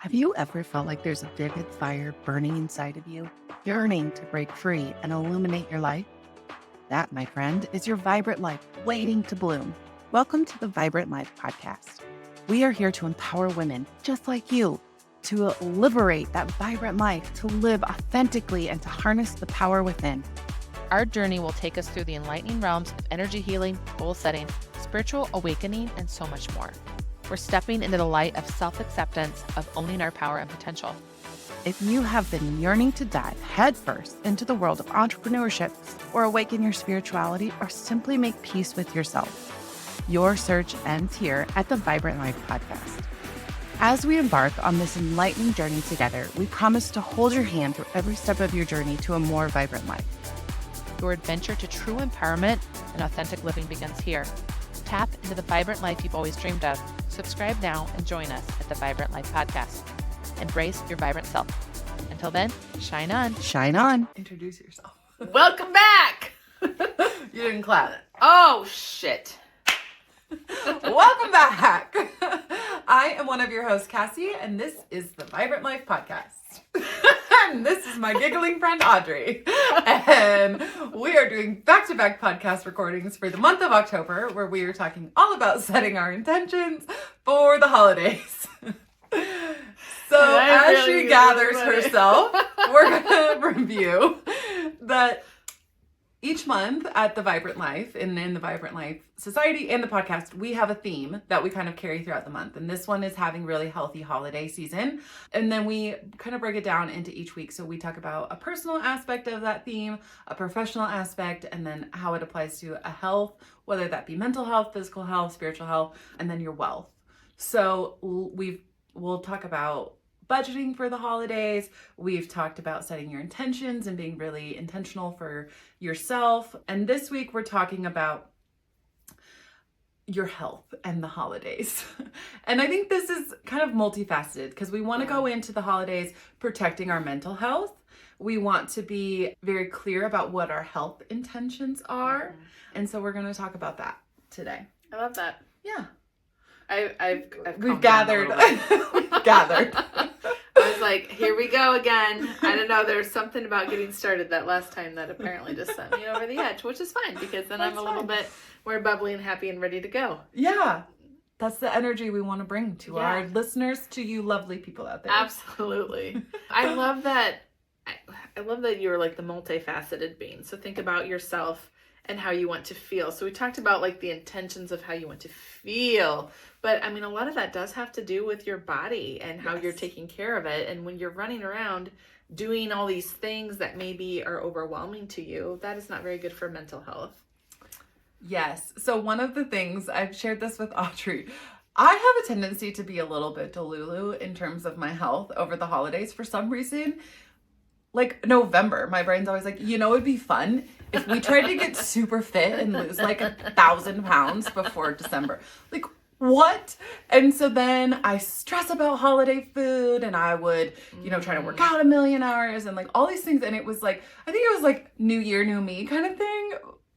Have you ever felt like there's a vivid fire burning inside of you, yearning to break free and illuminate your life? That, my friend, is your vibrant life waiting to bloom. Welcome to the Vibrant Life Podcast. We are here to empower women just like you to liberate that vibrant life, to live authentically, and to harness the power within. Our journey will take us through the enlightening realms of energy healing, goal setting, spiritual awakening, and so much more. We're stepping into the light of self-acceptance, of owning our power and potential. If you have been yearning to dive headfirst into the world of entrepreneurship, or awaken your spirituality, or simply make peace with yourself, your search ends here at the Vibrant Life Podcast. As we embark on this enlightening journey together, we promise to hold your hand through every step of your journey to a more vibrant life. Your adventure to true empowerment and authentic living begins here. Tap into the vibrant life you've always dreamed of. Subscribe now and join us at the Vibrant Life Podcast. Embrace your vibrant self. Until then, shine on. Shine on. Introduce yourself. Welcome back. You didn't clap. Oh, shit. Welcome back. I am one of your hosts, Cassie, and this is the Vibrant Life Podcast. And this is my giggling friend, Audrey. And we are doing back-to-back podcast recordings for the month of October, where we are talking all about setting our intentions for the holidays. So as she gathers herself, we're going to review that each month at the Vibrant Life and in the Vibrant Life Society and the podcast, we have a theme that we kind of carry throughout the month. And this one is having really healthy holiday season. And then we kind of break it down into each week. So we talk about a personal aspect of that theme, a professional aspect, and then how it applies to a health, whether that be mental health, physical health, spiritual health, and then your wealth. So we'll talk about budgeting for the holidays. We've talked about setting your intentions and being really intentional for yourself. And this week we're talking about your health and the holidays. And I think this is kind of multifaceted because we want to go into the holidays protecting our mental health. We want to be very clear about what our health intentions are. And so we're going to talk about that today. I love that. Yeah. We've gathered. We've gathered. I was like, here we go again. I don't know. There's something about getting started that last time that apparently just sent me over the edge, which is fine because then I'm a little bit more bubbly and happy and ready to go. Yeah. That's the energy we want to bring to our listeners, to you lovely people out there. Absolutely. I love that. I love that you're like the multifaceted being. So think about yourself and how you want to feel. So we talked about like the intentions of how you want to feel. But I mean, a lot of that does have to do with your body and how you're taking care of it. And when you're running around doing all these things that maybe are overwhelming to you, that is not very good for mental health. Yes. So one of the things, I've shared this with Audrey, I have a tendency to be a little bit delulu in terms of my health over the holidays for some reason. Like November, my brain's always like, it'd be fun if we tried to get super fit and lose like 1,000 pounds before December. Like, what? And so then I stress about holiday food and I would, try to work out 1,000,000 hours and like all these things. And it was like, I think it was like New Year, New Me kind of thing.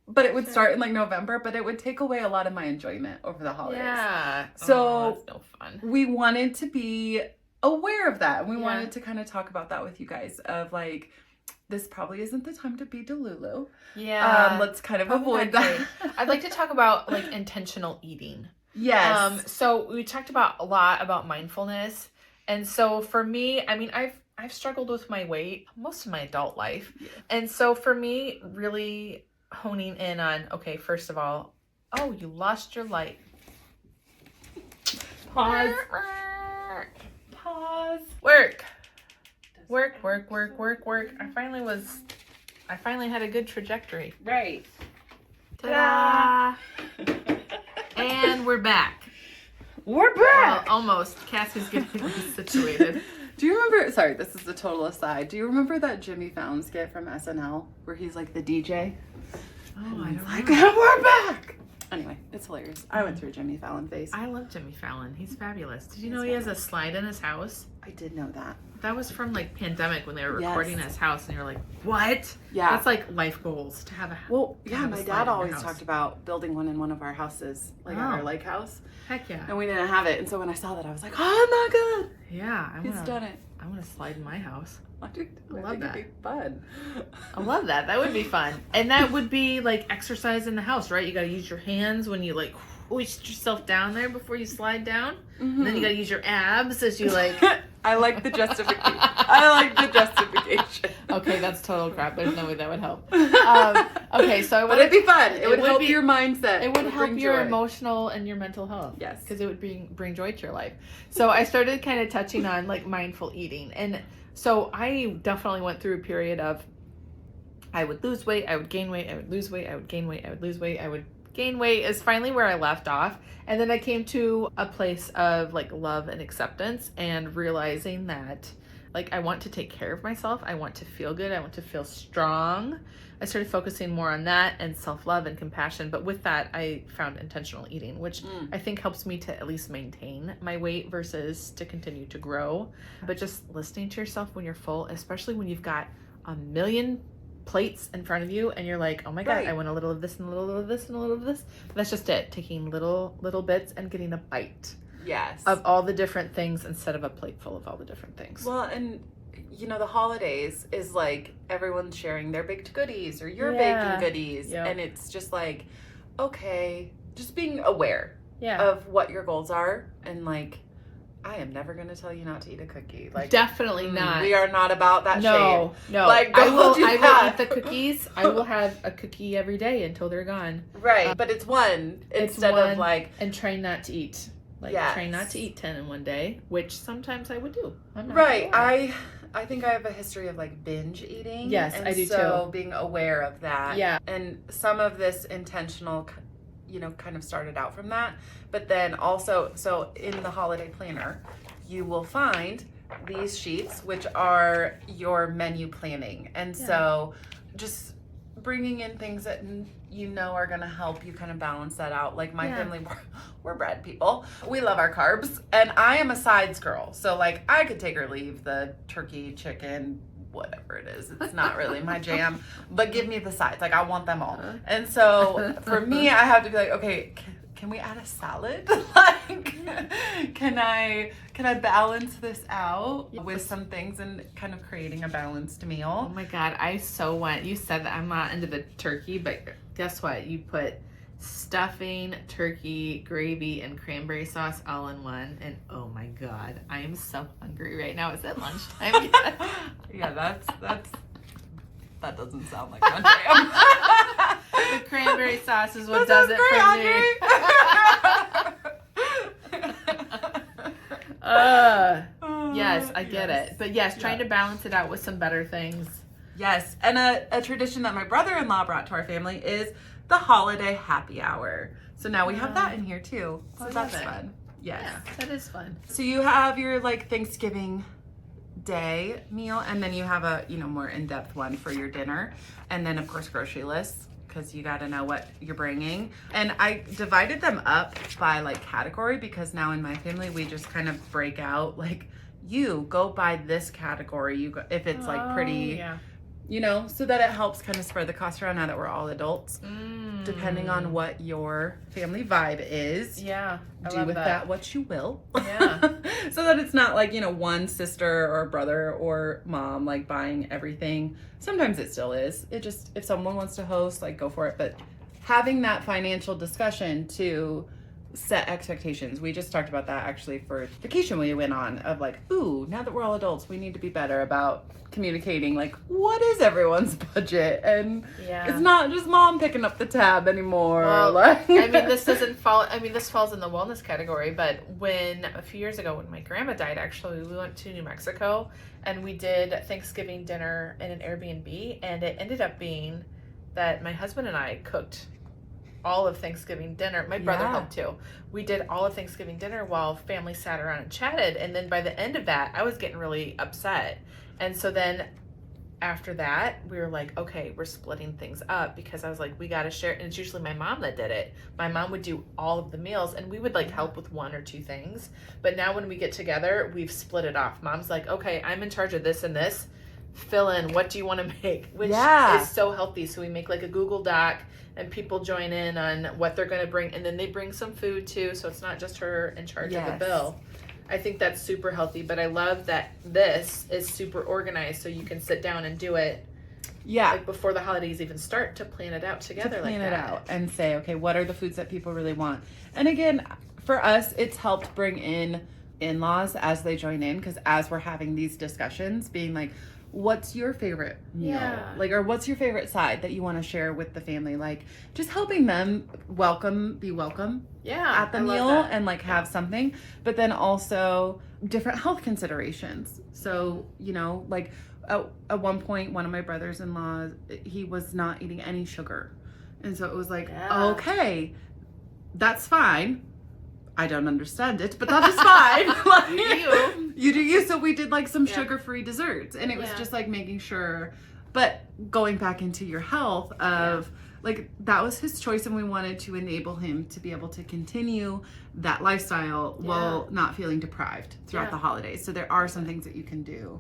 But it would start in like November, but it would take away a lot of my enjoyment over the holidays. Yeah. So that's no fun. We wanted to be aware of that. We wanted to kind of talk about that with you guys of like, this probably isn't the time to be delulu. Yeah. Let's kind of avoid that. I'd like to talk about like intentional eating. Yes. So we talked about a lot about mindfulness. And so for me, I mean, I've struggled with my weight most of my adult life. Yeah. And so for me, really honing in on, okay, first of all, you lost your light. Pause. Work. I finally had a good trajectory. Right. Ta-da! And we're back. We're back. Well, almost. Cassie's getting situated. Do you remember, sorry, this is a total aside. Do you remember that Jimmy Fallon skit from SNL where he's like the DJ? Oh, I don't like, know. we're back. Anyway, it's hilarious. I went through a Jimmy Fallon phase. I love Jimmy Fallon. He's fabulous. Did you know he has a slide in his house I did know that. That was from like pandemic when they were Yes. recording at his house, and you're like, what? Yeah. That's like life goals to have a. Well, to yeah, have a my slide dad in your always house. talked about building one in one of our houses, like at Oh. our lake house. Heck yeah. And we didn't have it. And so when I saw that, I was like, oh my God, Yeah, he's done it. I want to slide in my house. I love think that. it'd be fun. I love that. That would be fun. And that would be like exercise in the house, right? You got to use your hands when you like hoist yourself down there before you slide down. And then you got to use your abs as you like. I like the justification. I like the justification. Okay, that's total crap. There's no way that would help. Okay, so I But want it'd be fun. It would help be- your mindset. It would help bring your joy. emotional and your mental health. Yes. Because it would bring joy to your life. So I started kind of touching on like mindful eating. And so I definitely went through a period of I would lose weight, I would gain weight, I would lose weight, I would gain weight, I would lose weight, I would gain weight is finally where I left off. And then I came to a place of like love and acceptance and realizing that like I want to take care of myself. I want to feel good. I want to feel strong. I started focusing more on that and self-love and compassion. But with that, I found intentional eating, which I think helps me to at least maintain my weight versus to continue to grow. But just listening to yourself when you're full, especially when you've got a million plates in front of you and you're like, oh my God, Right. I want a little of this and a little of this and a little of this. That's just it. Taking little bits and getting a bite Yes. of all the different things instead of a plate full of all the different things. Well, and you know, the holidays is like everyone's sharing their baked goodies or your Yeah. baking goodies. Yep. And it's just like, okay, just being aware yeah. of what your goals are. And like, I am never going to tell you not to eat a cookie. Like, Definitely not. We are not about that No. Like, I don't will do eat that. the cookies. I will have a cookie every day until they're gone. shade. Right. But it's one it's instead one. of like, And try not to eat. Like Yes. try not to eat 10 in one day, which sometimes I would do. I'm not right. gonna lie. I think I have a history of like binge eating. Yes, and I do so too. being aware of that. Yeah. And some of this intentional, kind of started out from that. But then also, so in the holiday planner, you will find these sheets, which are your menu planning. And so just bringing in things that you know are going to help you kind of balance that out. Like my family, we're bread people. We love our carbs. And I am a sides girl. So like I could take or leave the turkey, chicken, whatever it is. It's not really my jam. But give me the sides. Like I want them all. And so for me, I have to be like, okay, can we add a salad? Like, can I balance this out with some things and kind of creating a balanced Oh meal? my God, I so want, you said that I'm not into the turkey, but guess what? You put stuffing, turkey, gravy, and cranberry sauce all in one. And oh my God, I am so hungry right now. Is it lunchtime yet? Yeah, that doesn't sound like my jam. The cranberry sauce is what That does sounds it for great, me. Yes, I get Yes. it. But yes, trying to balance it out with some better things. Yes, and a tradition that my brother-in-law brought to our family is the holiday happy hour. So now we have that in here too. So I that's love it. fun. Yes. Yeah, that is fun. So you have your like Thanksgiving Day meal, and then you have a more in-depth one for your dinner, and then of course grocery lists because you got to know what you're bringing. And I divided them up by like category because now in my family we just kind of break out like you go by this category. You go if it's like pretty. Yeah. So that it helps kind of spread the cost around now that we're all adults, depending on what your family vibe is. Yeah. I Do love with that what you will. Yeah. So that it's not like, one sister or brother or mom like buying everything. Sometimes it still is. It just, if someone wants to host, like go for it. But having that financial discussion to set expectations. We just talked about that actually for vacation we went on of like, ooh, now that we're all adults, we need to be better about communicating like what is everyone's budget, and it's not just mom picking up the tab anymore. Well, like, this doesn't fall. This falls in the wellness category. But when a few years ago, when my grandma died, actually, we went to New Mexico and we did Thanksgiving dinner in an Airbnb, and it ended up being that my husband and I cooked all of Thanksgiving dinner. My brother helped too. We did all of Thanksgiving dinner while family sat around and chatted. And then by the end of that, I was getting really upset. And so then after that, we were like, okay, we're splitting things up, because I was like, we got to share. And it's usually my mom that did it. My mom would do all of the meals, and we would like help with one or two things. But now when we get together, we've split it off. Mom's like, okay, I'm in charge of this and this. Fill in, what do you want to make? Which is so healthy. So we make like a Google Doc, and people join in on what they're going to bring. And then they bring some food too. So it's not just her in charge of the bill. I think that's super healthy, but I love that this is super organized, so you can sit down and do it. Like before the holidays even start, to plan it out together, plan it out and say, okay, what are the foods that people really want? And again, for us, it's helped bring in-laws as they join in, because as we're having these discussions, being like, what's your favorite meal? Like, or what's your favorite side that you want to share with the family? Like, just helping them be welcome at the meal and like have something, but then also different health considerations. So, you know, like at one point, one of my brothers-in-law, he was not eating any sugar. And so it was like, okay, that's fine. I don't understand it, but that is fine. Like, you do you. So we did like some sugar-free desserts, and it was just like making sure, but going back into your health of like, that was his choice, and we wanted to enable him to be able to continue that lifestyle while not feeling deprived throughout the holidays. So there are some things that you can do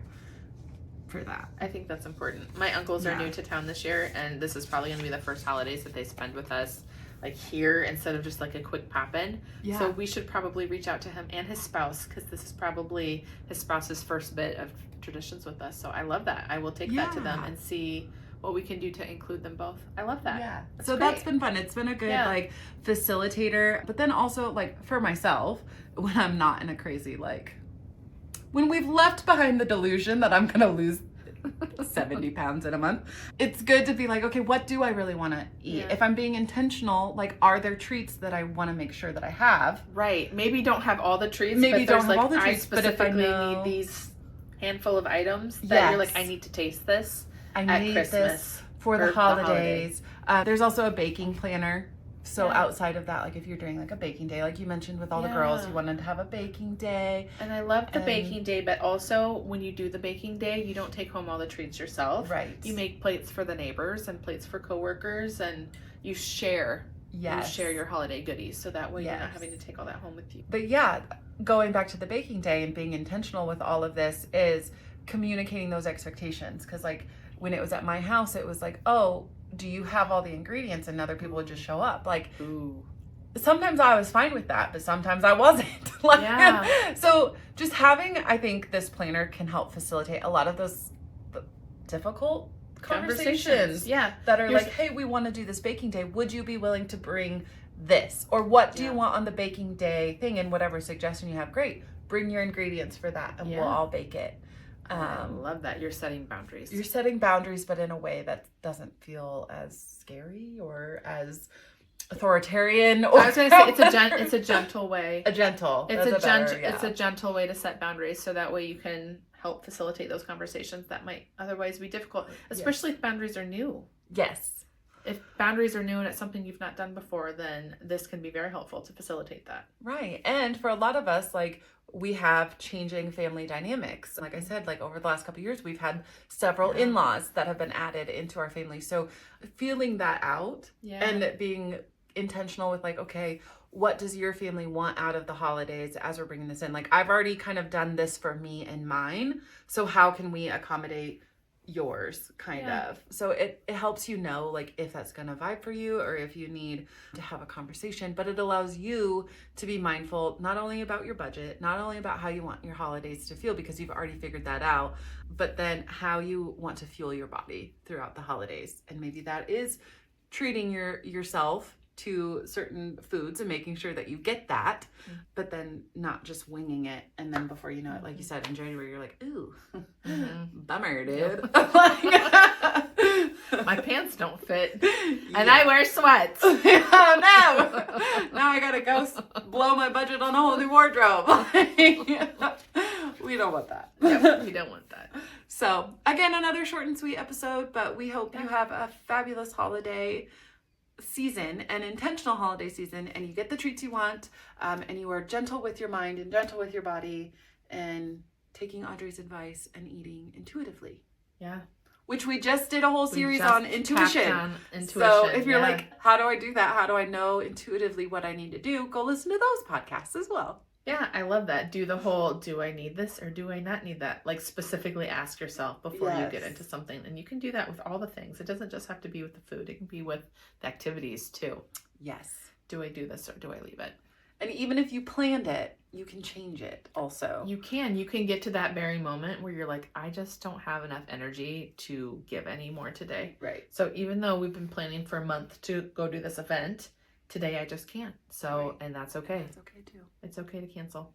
for that. I think that's important. My uncles are new to town this year, and this is probably going to be the first holidays that they spend with us, like here, instead of just like a quick pop-in. So we should probably reach out to him and his spouse, because this is probably his spouse's first bit of traditions with us. So I love that. I will take that to them and see what we can do to include them both. I love that. So that's been fun. It's been a good like facilitator, but then also like for myself, when I'm not in a crazy, like when we've left behind the delusion that I'm gonna lose 70 pounds in a month, it's good to be like, okay, what do I really want to eat? If I'm being intentional, like, are there treats that I want to make sure that I have? Maybe don't have all the treats. Maybe but don't have all the treats, I specifically need these handful of items that you're like, I need to taste this at Christmas this for the holidays. There's also a baking planner. So outside of that, like if you're doing like a baking day, like you mentioned with all the girls, you wanted to have a baking day. And I love the baking day, but also when you do the baking day, you don't take home all the treats yourself. You make plates for the neighbors and plates for coworkers, and you share. You share your holiday goodies, so that way you're not having to take all that home with you. But going back to the baking day and being intentional with all of this is communicating those expectations. Because like when it was at my house, it was like, oh, do you have all the ingredients? And other people would just show up. Like, sometimes I was fine with that, but sometimes I wasn't. So just having, I think this planner can help facilitate a lot of those difficult conversations that are like, hey, we want to do this baking day. Would you be willing to bring this? Or what do you want on the baking day thing? And whatever suggestion you have, great. Bring your ingredients for that, and we'll all bake it. I love that. You're setting boundaries. You're setting boundaries, but in a way that doesn't feel as scary or as authoritarian. Or I was going to say it's a gentle way. It's a gentle way to set boundaries, so that way you can help facilitate those conversations that might otherwise be difficult, especially if boundaries are new. If boundaries are new and it's something you've not done before, then this can be very helpful to facilitate that. Right. And for a lot of us, like, we have changing family dynamics. Like I said, like over the last couple of years, we've had several in-laws that have been added into our family. So feeling that out and being intentional with like, okay, what does your family want out of the holidays as we're bringing this in? Like, I've already kind of done this for me and mine. So how can we accommodate yours kind of? So it helps you know like if that's gonna vibe for you or if you need to have a conversation, but it allows you to be mindful not only about your budget, not only about how you want your holidays to feel because you've already figured that out, but then how you want to fuel your body throughout the holidays. And maybe that is treating yourself to certain foods and making sure that you get that, but then not just winging it. And then before you know it, like you said, in January, you're like, ooh, bummer, dude. My pants don't fit and I wear sweats. Oh, no. Now I gotta go blow my budget on a whole new wardrobe. We don't want that. Yep, we don't want that. So again, another short and sweet episode, but we hope you have a fabulous holiday season, an intentional holiday season, and you get the treats you want, and you are gentle with your mind and gentle with your body and taking Audrey's advice and eating intuitively. Yeah. which we just did a whole series just on intuition. on intuition. So if you're yeah. like, how do I do that? How do I know intuitively what I need to do? Go listen to those podcasts as well. Yeah, I love that. Do the whole, do I need this or do I not need that? Like specifically ask yourself before you get into something. And you can do that with all the things. It doesn't just have to be with the food. It can be with the activities too. Yes. Do I do this or do I leave it? And even if you planned it, you can change it also. You can get to that very moment where you're like, I just don't have enough energy to give any more today. Right. So even though we've been planning for a month to go do this event, today I just can't. So, and that's okay. That's okay too. It's okay to cancel.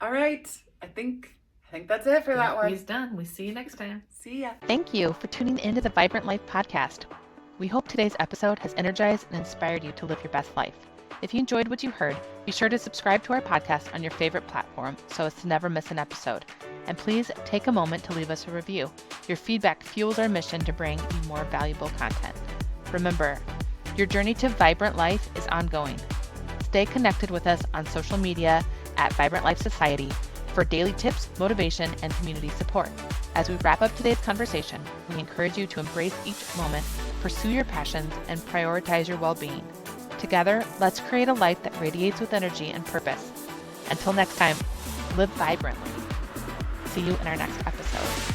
All right. I think that's it for that one. He's done. We see you next time. See ya. Thank you for tuning into the Vibrant Life podcast. We hope today's episode has energized and inspired you to live your best life. If you enjoyed what you heard, be sure to subscribe to our podcast on your favorite platform so as to never miss an episode. And please take a moment to leave us a review. Your feedback fuels our mission to bring you more valuable content. Remember, your journey to Vibrant Life is ongoing. Stay connected with us on social media at Vibrant Life Society for daily tips, motivation, and community support. As we wrap up today's conversation, we encourage you to embrace each moment, pursue your passions, and prioritize your well-being. Together, let's create a life that radiates with energy and purpose. Until next time, live vibrantly. See you in our next episode.